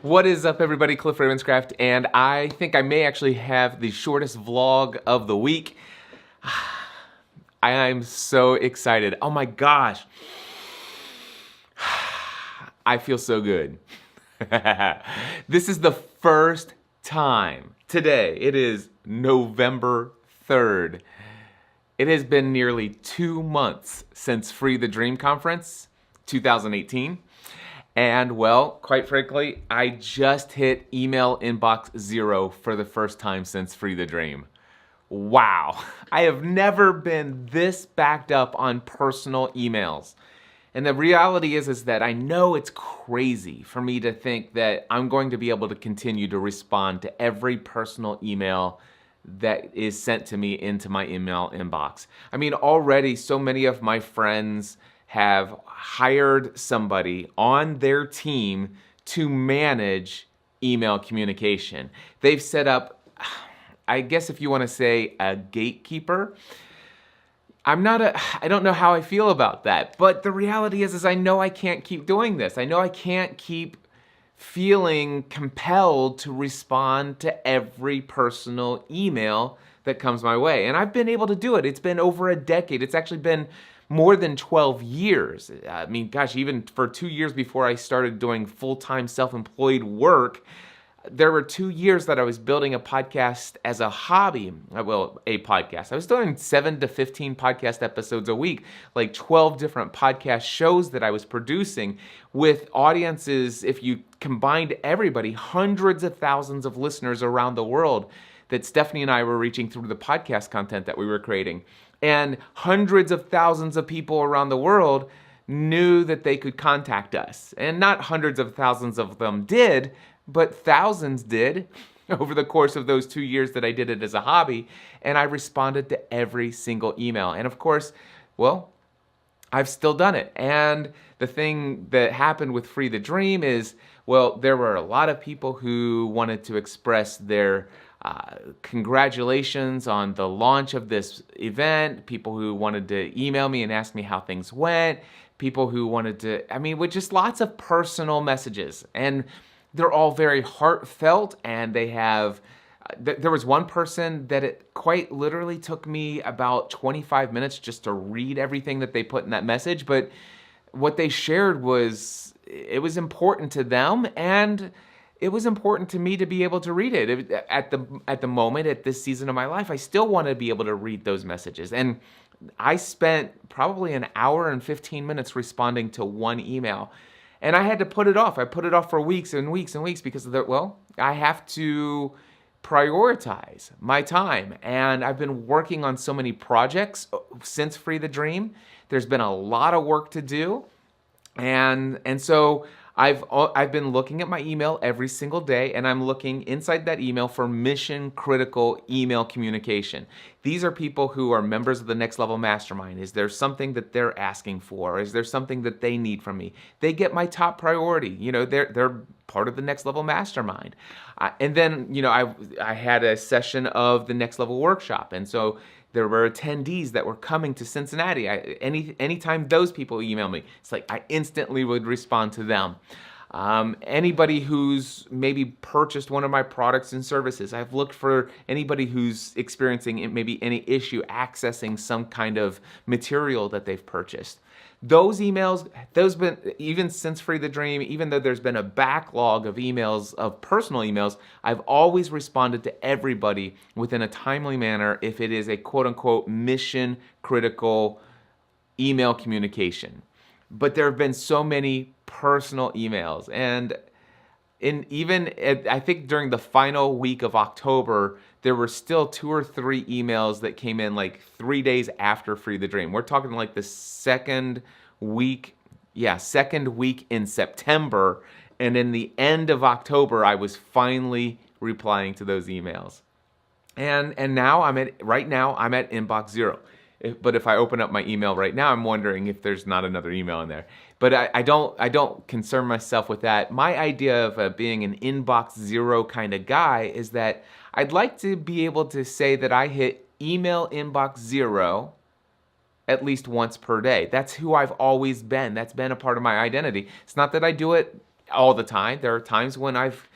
What is up, everybody? Cliff Ravenscraft, and I think I may actually have the shortest vlog of the week. I'm so excited. Oh my gosh. I feel so good. This is the first time today. It is November 3rd. It has been nearly 2 months since Free the Dream Conference 2018. And well, quite frankly, I just hit email inbox 0 for the first time since Free the Dream. Wow, I have never been this backed up on personal emails. And the reality is that I know it's crazy for me to think that I'm going to be able to continue to respond to every personal email that is sent to me into my email inbox. I mean, already so many of my friends have hired somebody on their team to manage email communication. They've set up, I guess if you want to say, a gatekeeper. I don't know how I feel about that, but the reality is I know I can't keep doing this. I know I can't keep feeling compelled to respond to every personal email that comes my way. And I've been able to do it. It's been over a decade. It's actually been more than 12 years. I mean, gosh, even for 2 years before I started doing full-time self-employed work, there were 2 years that I was building a podcast as a hobby. Well, a podcast. I was doing 7 to 15 podcast episodes a week, like 12 different podcast shows that I was producing with audiences, if you combined everybody, hundreds of thousands of listeners around the world that Stephanie and I were reaching through the podcast content that we were creating. And hundreds of thousands of people around the world knew that they could contact us. And not hundreds of thousands of them did, but thousands did over the course of those 2 years that I did it as a hobby. And I responded to every single email. And of course, well, I've still done it. And the thing that happened with Free the Dream is, well, there were a lot of people who wanted to express their congratulations on the launch of this event, people who wanted to email me and ask me how things went, people who wanted to, with just lots of personal messages. And they're all very heartfelt, and they have, there was one person that it quite literally took me about 25 minutes just to read everything that they put in that message, but what they shared was, it was important to them, and it was important to me to be able to read it. At the moment, at this season of my life, I still want to be able to read those messages. And I spent probably an hour and 15 minutes responding to one email. And I had to put it off. I put it off for weeks and weeks and weeks because I have to prioritize my time. And I've been working on so many projects since Free the Dream. There's been a lot of work to do. And so I've been looking at my email every single day, and I'm looking inside that email for mission critical email communication. These are people who are members of the Next Level Mastermind. Is there something that they're asking for? Is there something that they need from me? They get my top priority. They're part of the Next Level Mastermind. And then, I had a session of the Next Level Workshop, and so there were attendees that were coming to Cincinnati. Anytime those people email me, it's like I instantly would respond to them. Anybody who's maybe purchased one of my products and services, I've looked for anybody who's experiencing maybe any issue accessing some kind of material that they've purchased. Those emails, even since Free the Dream, even though there's been a backlog of emails, of personal emails, I've always responded to everybody within a timely manner if it is a quote-unquote mission critical email communication. But there have been so many personal emails, and I think during the final week of October, there were still 2 or 3 emails that came in like 3 days after Free the Dream. We're talking like the second week in September, and in the end of October, I was finally replying to those emails. And now right now I'm at inbox 0. But if I open up my email right now, I'm wondering if there's not another email in there. But I don't concern myself with that. My idea of being an inbox 0 kind of guy is that I'd like to be able to say that I hit email inbox 0 at least once per day. That's who I've always been. That's been a part of my identity. It's not that I do it all the time. There are times when I've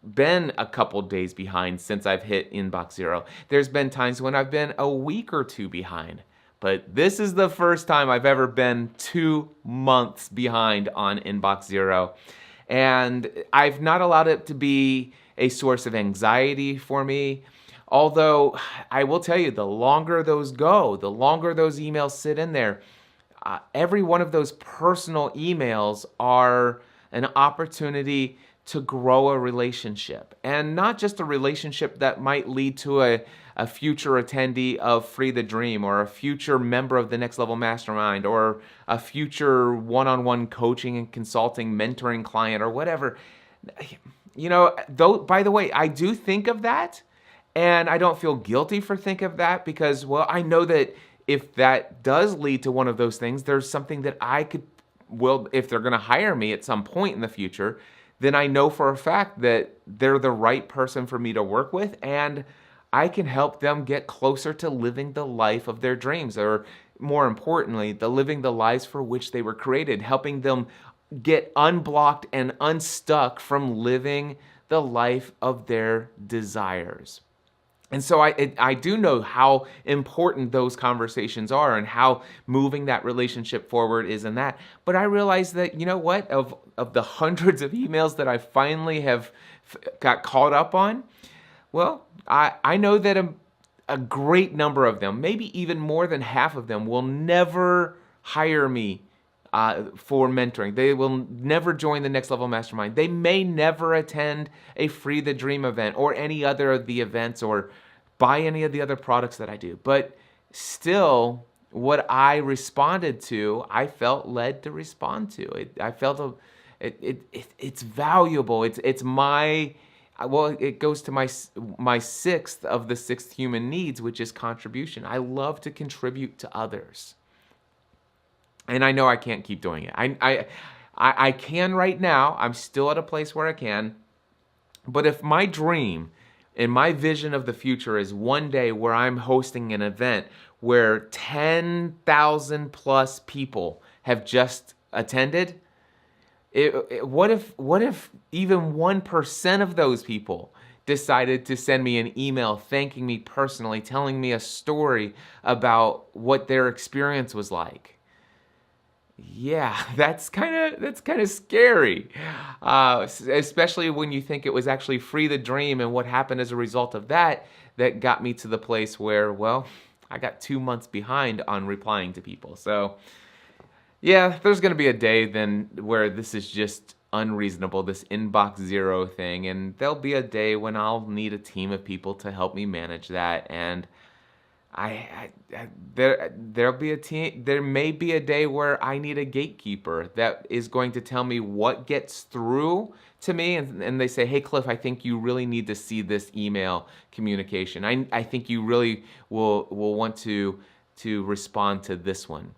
been a couple days behind since I've hit inbox zero. There's been times when I've been a week or two behind. But this is the first time I've ever been 2 months behind on inbox zero. And I've not allowed it to be a source of anxiety for me. Although I will tell you, the longer those go, the longer those emails sit in there, every one of those personal emails are an opportunity to grow a relationship. And not just a relationship that might lead to a future attendee of Free the Dream, or a future member of the Next Level Mastermind, or a future one-on-one coaching and consulting mentoring client, or whatever. You know, though, by the way, I do think of that, and I don't feel guilty for thinking of that, because, well, I know that if that does lead to one of those things, there's something that I could, well, if they're going to hire me at some point in the future, then I know for a fact that they're the right person for me to work with, and I can help them get closer to living the life of their dreams, or more importantly, living the lives for which they were created, helping them get unblocked and unstuck from living the life of their desires. And so I do know how important those conversations are, and how moving that relationship forward is in that. But I realize that, you know what, of the hundreds of emails that I finally have got caught up on, well, I know that a great number of them, maybe even more than half of them, will never hire me for mentoring. They will never join the Next Level Mastermind. They may never attend a Free the Dream event, or any other of the events, or buy any of the other products that I do. But still, what I responded to, I felt led to respond to. I felt it's valuable. It's my, well, it goes to my sixth of the 6 human needs, which is contribution. I love to contribute to others. And I know I can't keep doing it. I can right now. I'm still at a place where I can. But if my dream and my vision of the future is one day where I'm hosting an event where 10,000 plus people have just attended, what if even 1% of those people decided to send me an email thanking me personally, telling me a story about what their experience was like? Yeah, that's kind of scary, especially when you think it was actually Free the Dream and what happened as a result of that got me to the place where, well, I got 2 months behind on replying to people. So yeah, there's going to be a day then where this is just unreasonable, this inbox zero thing, and there'll be a day when I'll need a team of people to help me manage that. And there'll be a team. There may be a day where I need a gatekeeper that is going to tell me what gets through to me, and they say, "Hey, Cliff, I think you really need to see this email communication. I think you really will want to respond to this one."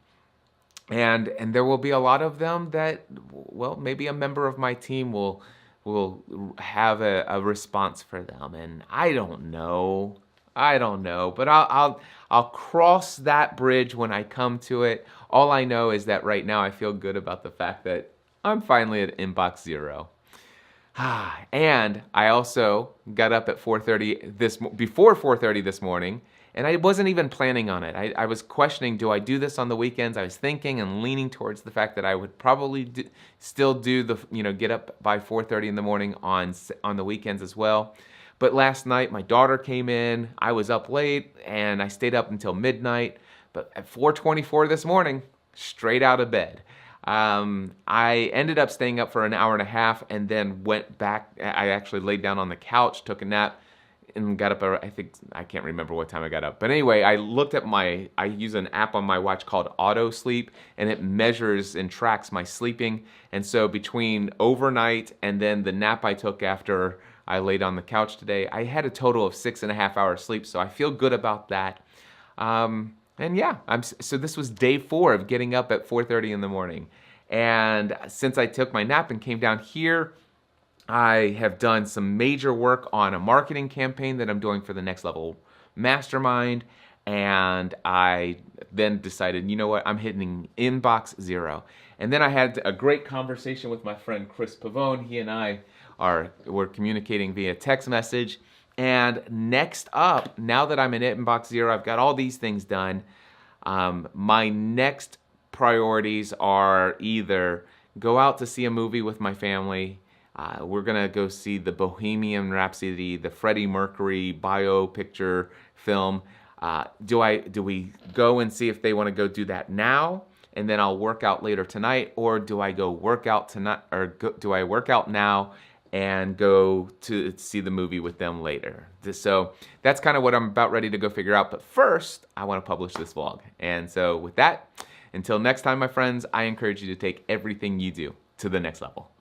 And there will be a lot of them that, well, maybe a member of my team will have a response for them, and I don't know, but I'll cross that bridge when I come to it. All I know is that right now I feel good about the fact that I'm finally at inbox zero. And I also got up at before 4:30 this morning, and I wasn't even planning on it. I was questioning, do I do this on the weekends? I was thinking and leaning towards the fact that I would probably still do get up by 4:30 in the morning on the weekends as well. But last night, my daughter came in, I was up late, and I stayed up until midnight. But at 4:24 this morning, straight out of bed. I ended up staying up for an hour and a half, and then went back. I actually laid down on the couch, took a nap, and got up, I can't remember what time I got up. But anyway, I use an app on my watch called Auto Sleep, and it measures and tracks my sleeping. And so between overnight and then the nap I took after I laid on the couch today, I had a total of 6.5 hours sleep, so I feel good about that. And yeah, so this was day 4 of getting up at 4:30 in the morning. And since I took my nap and came down here, I have done some major work on a marketing campaign that I'm doing for the Next Level Mastermind. And I then decided, you know what, I'm hitting inbox 0. And then I had a great conversation with my friend Chris Pavone. He and I were communicating via text message. And next up, now that I'm in inbox 0, I've got all these things done. My next priorities are either go out to see a movie with my family. We're gonna go see the Bohemian Rhapsody, the Freddie Mercury bio picture film. Do we go and see if they want to go do that now, and then I'll work out later tonight, or do I go work out tonight, or do I work out now and go to see the movie with them later? So that's kind of what I'm about ready to go figure out. But first, I want to publish this vlog. And so with that, until next time, my friends, I encourage you to take everything you do to the next level.